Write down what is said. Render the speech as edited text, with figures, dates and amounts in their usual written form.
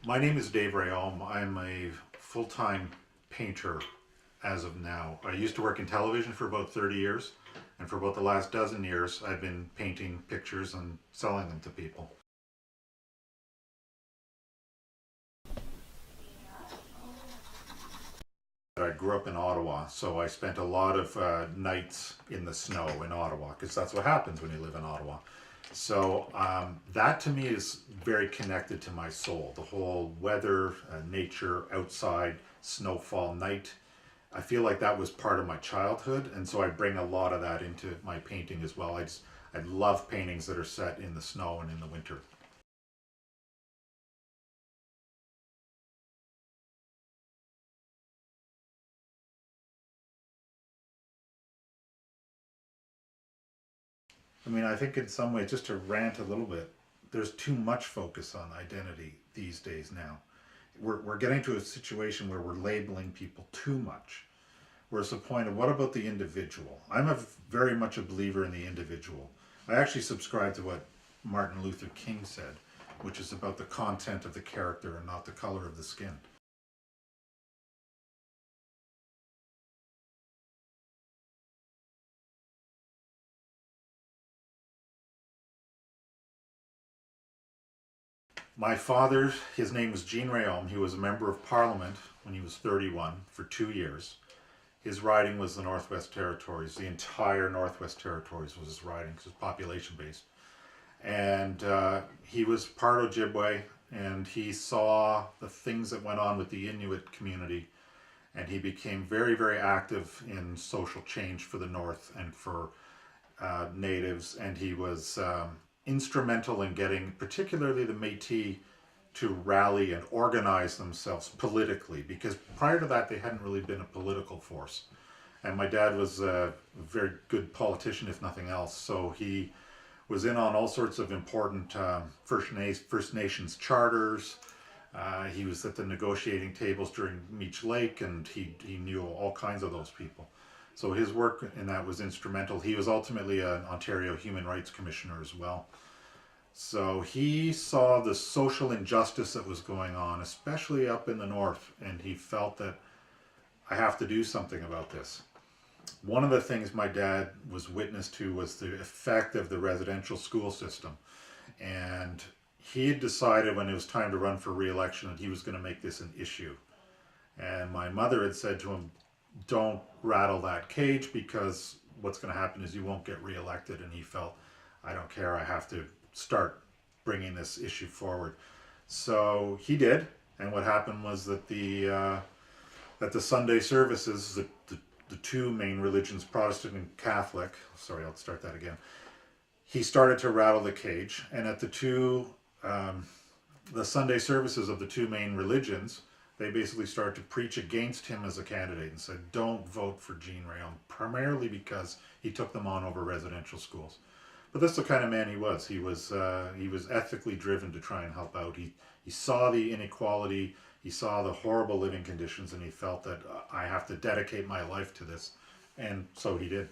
My name is Dave Rayom. I'm a full-time painter as of now. I used to work in television for about 30 years, and for about the last dozen years, I've been painting pictures and selling them to people. I grew up in Ottawa, so I spent a lot of nights in the snow in Ottawa, because that's what happens when you live in Ottawa. So that to me is very connected to my soul. The whole weather, nature, outside, snowfall, night. I feel like that was part of my childhood, and so I bring a lot of that into my painting as well. I love paintings that are set in the snow and in the winter. I mean, I think in some ways, just to rant a little bit, there's too much focus on identity these days now. We're getting to a situation where we're labeling people too much. Whereas the point of what about the individual? I'm very much a believer in the individual. I actually subscribe to what Martin Luther King said, which is about the content of the character and not the color of the skin. My father, his name was Jean Rayom. He was a member of Parliament when he was 31 for 2 years. His riding was the Northwest Territories. The entire Northwest Territories was his riding because it's population based. And he was part of Ojibwe, and he saw the things that went on with the Inuit community, and he became very, very active in social change for the North and for natives, and he was instrumental in getting particularly the Métis to rally and organize themselves politically, because prior to that they hadn't really been a political force. And my dad was a very good politician, if nothing else, so he was in on all sorts of important First Nations charters. He was at the negotiating tables during Meech Lake, and he knew all kinds of those people. So his work in that was instrumental. He was ultimately an Ontario Human Rights Commissioner as well. So he saw the social injustice that was going on, especially up in the north, and he felt that I have to do something about this. One of the things my dad was witness to was the effect of the residential school system. And he had decided when it was time to run for re-election that he was going to make this an issue. And my mother had said to him, don't rattle that cage, because what's going to happen is you won't get re-elected. And he felt, I don't care, I have to start bringing this issue forward. So he did. And what happened was that the Sunday services, the two main religions, Protestant and Catholic, sorry, I'll start that again. He started to rattle the cage, and at the Sunday services of the two main religions, they basically started to preach against him as a candidate and said, don't vote for Jean Rayom, primarily because he took them on over residential schools. But that's the kind of man he was. He was ethically driven to try and help out. He saw the inequality, he saw the horrible living conditions, and he felt that I have to dedicate my life to this, and so he did.